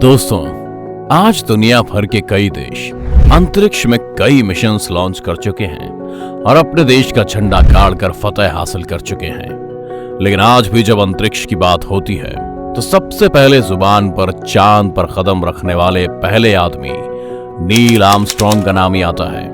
दोस्तों, आज दुनिया भर के कई देश अंतरिक्ष में कई मिशंस लॉन्च कर चुके हैं और अपने देश का झंडा गाड़कर फतह हासिल कर चुके हैं। लेकिन आज भी जब अंतरिक्ष की बात होती है तो सबसे पहले जुबान पर चांद पर कदम रखने वाले पहले आदमी नील आर्मस्ट्रांग का नाम ही आता है।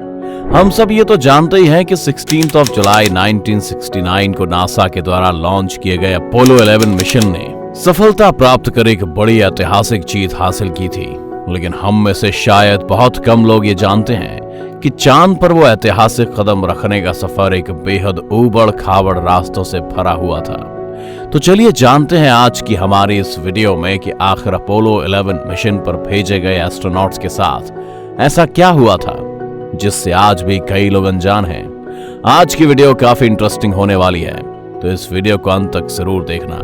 हम सब ये तो जानते ही हैं कि 16 जुलाई 1969 को नासा के द्वारा लॉन्च किए गए अपोलो 11 मिशन ने सफलता प्राप्त कर एक बड़ी ऐतिहासिक जीत हासिल की थी। लेकिन हम में से शायद बहुत कम लोग ये जानते हैं कि चांद पर वो ऐतिहासिक कदम रखने का सफर एक बेहद ऊबड़ खाबड़ रास्तों से भरा हुआ था। तो चलिए जानते हैं आज की हमारी इस वीडियो में कि आखिर अपोलो 11 मिशन पर भेजे गए एस्ट्रोनॉट्स के साथ ऐसा क्या हुआ था जिससे आज भी कई लोग अनजान हैं। आज की वीडियो काफी इंटरेस्टिंग होने वाली है, तो इस वीडियो को अंत तक जरूर देखना।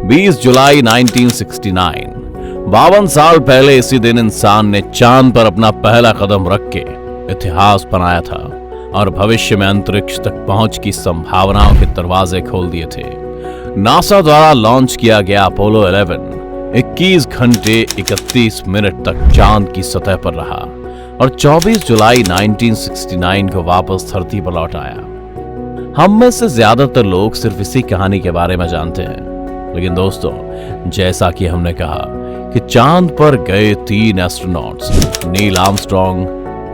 20 जुलाई 1969, 52 साल पहले इसी दिन इंसान ने चांद पर अपना पहला कदम रख के इतिहास बनाया था और भविष्य में अंतरिक्ष तक पहुंच की संभावनाओं के दरवाजे खोल दिए थे। नासा द्वारा लॉन्च किया गया अपोलो 11 21 घंटे 31 मिनट तक चांद की सतह पर रहा और 24 जुलाई 1969 को वापस धरती पर लौट आया। हम में से ज्यादातर लोग सिर्फ इसी कहानी के बारे में जानते हैं, लेकिन दोस्तों, जैसा कि हमने कहा कि चांद पर गए 3 astronauts Neil Armstrong,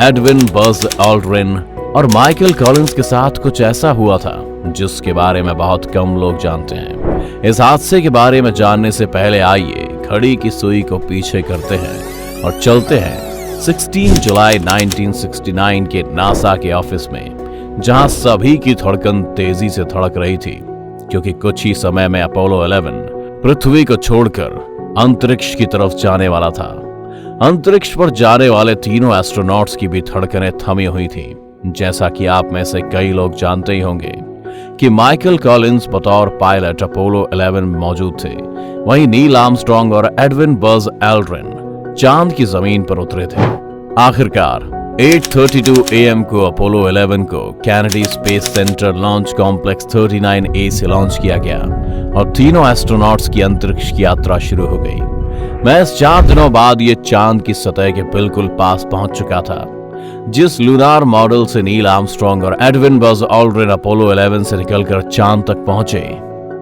Edwin Buzz Aldrin और माइकल कॉलिंस के साथ कुछ ऐसा हुआ था जिसके बारे में बहुत कम लोग जानते हैं। इस हादसे के बारे में जानने से पहले आइए घड़ी की सुई को पीछे करते हैं और चलते हैं 16 जुलाई 1969 के नासा के ऑफिस में, जहां सभी की धड़कन तेजी से धड़क रही थी क्योंकि कुछ ही समय में अपोलो 11 पृथ्वी को छोड़कर अंतरिक्ष की तरफ जाने वाला था। अंतरिक्ष पर जाने वाले तीनों एस्ट्रोनॉट्स की भी धड़कनें थमी हुई थी। जैसा कि आप में से कई लोग जानते ही होंगे कि माइकल कॉलिंस बतौर पायलट अपोलो 11 में मौजूद थे, वहीं नील आर्मस्ट्रांग और एडविन बज ऑल्ड्रिन चांद की जमीन पर उतरे थे। आखिरकार 8:32 AM को अपोलो 11 को Kennedy space centre launch complex 39A से लॉन्च किया गया और तीनों एस्ट्रोनॉट्स की अंतरिक्ष की यात्रा शुरू हो गई। महज 4 दिनों बाद ये चांद की सतह के बिल्कुल पास पहुंच चुका था। जिस लूनार मॉडल से नील आर्मस्ट्रांग और एडविन बज ऑल्ड्रिन अपोलो 11 से निकलकर चांद तक पहुंचे,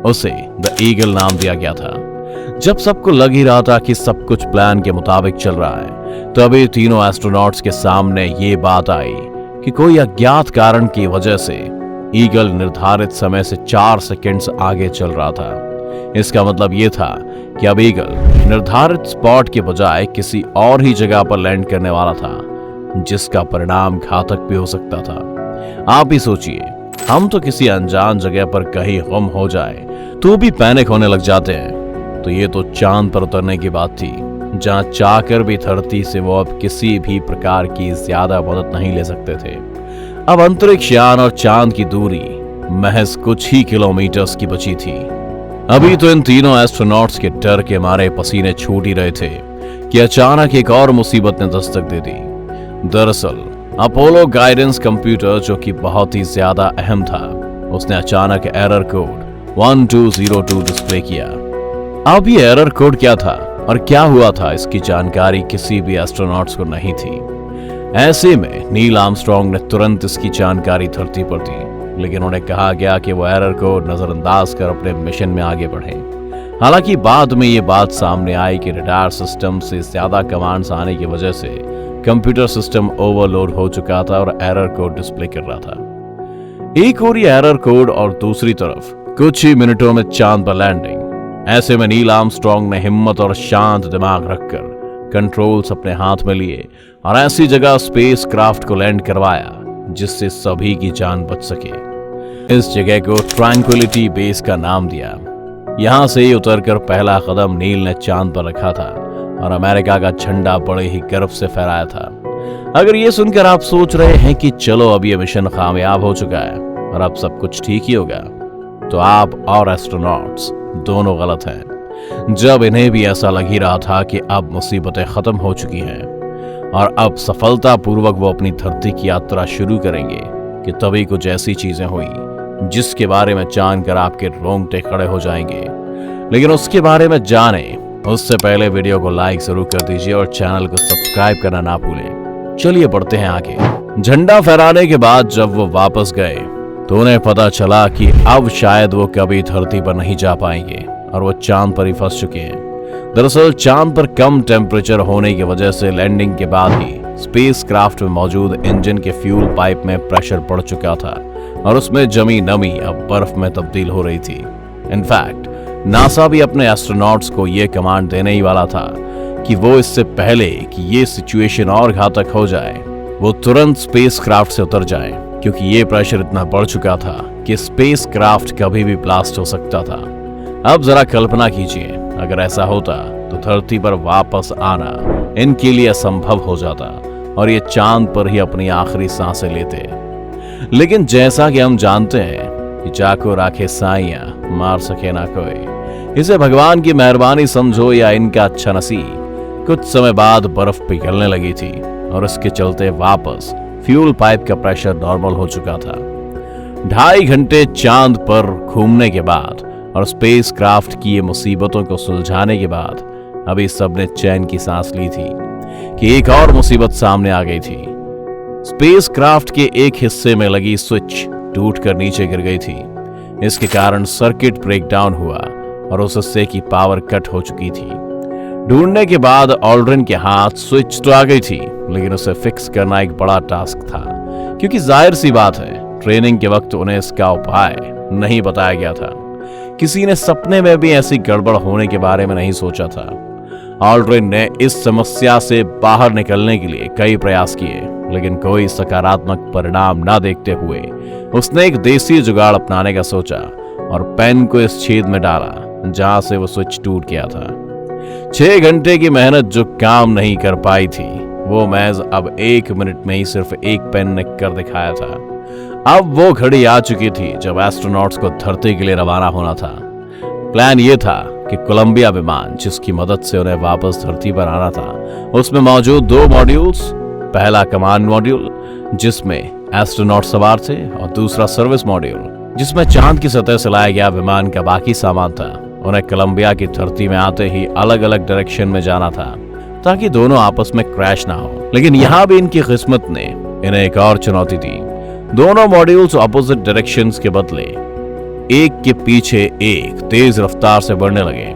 उसे द ईगल नाम दिया गया था। जब सबको लग ही रहा था कि सब कुछ प्लान के मुताबिक चल रहा है, तभी तीनों एस्ट्रोनॉट्स के सामने ये बात आई कि कोई अज्ञात कारण की वजह से ईगल निर्धारित समय से 4 सेकंड्स आगे चल रहा था। इसका मतलब ये था कि अब ईगल निर्धारित स्पॉट के बजाय किसी और ही जगह पर लैंड करने वाला था, जिसका परिणाम घातक भी हो सकता था। आप ही सोचिए, हम तो किसी अनजान जगह पर कहीं गुम हो जाए तो भी पैनिक होने लग जाते हैं, तो ये तो चांद पर उतरने की बात थी, जहां चाहकर भी धरती से वो अब किसी भी प्रकार की ज्यादा मदद नहीं ले सकते थे। अब अंतरिक्ष यान और चांद की दूरी महज कुछ ही किलोमीटर्स की बची थी। अभी तो इन तीनों एस्ट्रोनॉट्स के डर के मारे पसीने छूट ही रहे थे कि अचानक एक और मुसीबत ने दस्तक दे दी। दरअसल अपोलो गाइडेंस कंप्यूटर, जो कि बहुत ही ज्यादा अहम था, उसने अचानक एरर कोड 1202 डिस्प्ले किया। अब ये एरर कोड क्या था और क्या हुआ था, इसकी जानकारी किसी भी एस्ट्रोनॉट्स को नहीं थी। ऐसे में नील आर्मस्ट्रांग ने तुरंत इसकी जानकारी धरती पर दी, लेकिन उन्हें कहा गया कि वो एरर कोड नजरअंदाज कर अपने मिशन में आगे बढ़े। हालांकि बाद में ये बात सामने आई कि रडार सिस्टम से ज्यादा कमांड्स आने की वजह से कंप्यूटर सिस्टम ओवरलोड हो चुका था और एरर कोड डिस्प्ले कर रहा था। एक और ये एरर कोड और दूसरी तरफ कुछ ही मिनटों में चांद पर लैंडिंग। ऐसे में नील आर्मस्ट्रांग ने हिम्मत और शांत दिमाग रखकर कंट्रोल्स अपने हाथ में लिए और ऐसी जगह स्पेस क्राफ्ट को लैंड करवाया जिससे सभी की जान बच सके। इस जगह को ट्रैंक्विलिटी बेस का नाम दिया। यहां से ही उतरकर पहला कदम नील ने चांद पर रखा था और अमेरिका का झंडा बड़े ही गर्व से फहराया था। अगर ये सुनकर आप सोच रहे हैं कि चलो अब ये मिशन कामयाब हो चुका है और अब सब कुछ ठीक ही होगा, तो आप और एस्ट्रोनॉट्स दोनों गलत हैं। जब इन्हें भी ऐसा लग ही रहा था कि अब मुसीबतें खत्म हो चुकी हैं और अब सफलतापूर्वक वो अपनी धरती की यात्रा शुरू करेंगे, कि तभी कुछ ऐसी चीजें हुई जिसके बारे में जानकर आपके रोंगटे खड़े हो जाएंगे। लेकिन उसके बारे में जाने उससे पहले वीडियो को लाइक जरूर कर दीजिए और चैनल को सब्सक्राइब करना ना भूलें। चलिए बढ़ते हैं आगे। झंडा फहराने के बाद जब वो वापस गए तो उन्हें पता चला कि अब शायद वो कभी धरती पर नहीं जा पाएंगे और वो चांद पर ही फंस चुके हैं। दरअसल चांद पर कम टेम्परेचर होने की वजह से लैंडिंग के बाद ही स्पेस क्राफ्ट में मौजूद इंजन के फ्यूल पाइप में प्रेशर बढ़ चुका था और उसमें जमी नमी अब बर्फ में तब्दील हो रही थी। इनफैक्ट नासा भी अपने एस्ट्रोनॉट्स को यह कमांड देने ही वाला था कि वो इससे पहले कि ये सिचुएशन और घातक हो जाए वो तुरंत स्पेस क्राफ्ट से उतर जाए, क्योंकि ये प्रेशर इतना बढ़ चुका था कि स्पेस क्राफ्ट कभी भी ब्लास्ट हो सकता था। अब जरा कल्पना कीजिए, अगर ऐसा होता तो धरती पर वापस आना इनके लिए असंभव हो जाता और ये चांद पर ही अपनी आखिरी सांसें लेते। लेकिन जैसा कि हम जानते हैं कि चाको राखे साइया मार सके ना कोई, इसे भगवान की मेहरबानी समझो या इनका अच्छा नसीब, कुछ समय बाद बर्फ पिघलने लगी थी और इसके चलते वापस फ्यूल पाइप का प्रेशर नॉर्मल हो चुका था। 2.5 घंटे चांद पर घूमने के बाद और स्पेस क्राफ्ट की ये मुसीबतों को सुलझाने के बाद अभी सबने चैन की सांस ली थी कि एक और मुसीबत सामने आ गई थी। स्पेस क्राफ्ट के एक हिस्से में लगी स्विच टूटकर नीचे गिर गई थी। इसके कारण सर्किट ब्रेकडाउन हुआ और उस हिस्से की पावर कट हो चुकी थी। ढूंढने के बाद ऑल्ड्रिन के हाथ स्विच तो आ गई थी, लेकिन उसे फिक्स करना एक बड़ा टास्क था, क्योंकि जाहिर सी बात है ट्रेनिंग के वक्त उन्हें इसका उपाय नहीं बताया गया था। किसी ने सपने में भी ऐसी गड़बड़ होने के बारे में नहीं सोचा था। ऑल्ड्रिन ने इस समस्या से बाहर निकलने के लिए कई प्रयास किए, लेकिन कोई सकारात्मक परिणाम ना देखते हुए उसने एक देसी जुगाड़ अपनाने का सोचा और पेन को इस छेद में डाला जहां से वो स्विच टूट गया था। 6 घंटे की मेहनत जो काम नहीं कर पाई थी वो महज अब 1 मिनट में ही सिर्फ एक पेन ने कर दिखाया था। अब वो घड़ी आ चुकी थी जब एस्ट्रोनॉट्स को धरती के लिए रवाना होना था। प्लान ये था कि कोलंबिया विमान, जिसकी मदद से उन्हें वापस धरती पर आना था, उसमें मौजूद 2 मॉड्यूल्स, पहला कमांड मॉड्यूल जिसमें एस्ट्रोनॉट सवार थे और दूसरा सर्विस मॉड्यूल जिसमें चांद की सतह से लाया गया विमान का बाकी सामान था, उन्हें कोलंबिया की धरती में आते ही अलग अलग डायरेक्शन में जाना था ताकि दोनों आपस में क्रैश ना हो। लेकिन यहाँ भी इनकी किस्मत ने इन्हें एक और चुनौती दी। दोनों मॉड्यूल्स ऑपोजिट डायरेक्शंस के बदले एक के पीछे एक तेज रफ्तार से बढ़ने लगे।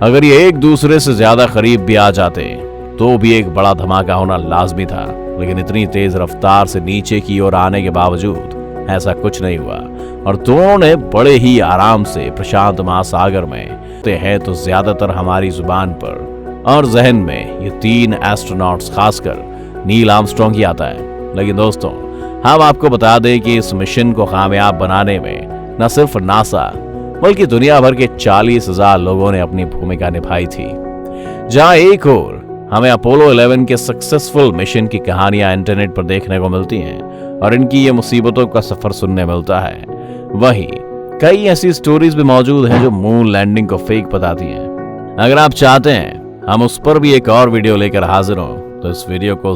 अगर ये एक दूसरे से ज्यादा करीब भी आ जाते तो भी एक बड़ा धमाका होना लाजमी था, लेकिन इतनी तेज रफ्तार से नीचे की ओर आने के बावजूद ऐसा कुछ नहीं हुआ और दोनों ने बड़े ही आराम से प्रशांत महासागर में है तो ज्यादातर हमारी जुबान पर और जहन में ये 3 एस्ट्रोनॉट्स, खासकर नील आर्मस्ट्रांग ही आता है। लेकिन दोस्तों, हम आपको बता दें कि इस मिशन को कामयाब बनाने में न सिर्फ नासा बल्कि दुनिया भर के 40,000 लोगों ने अपनी भूमिका निभाई थी। जहां एक और हमें अपोलो 11 के सक्सेसफुल मिशन की कहानियां इंटरनेट पर देखने को मिलती हैं और इनकी ये मुसीबतों का सफर सुनने मिलता है, वहीं कई ऐसी स्टोरीज भी मौजूद हैं जो मून लैंडिंग को फेक बताती हैं। अगर आप चाहते हैं हम उस पर भी एक और वीडियो लेकर हाजिर हों तो इस वीडियो को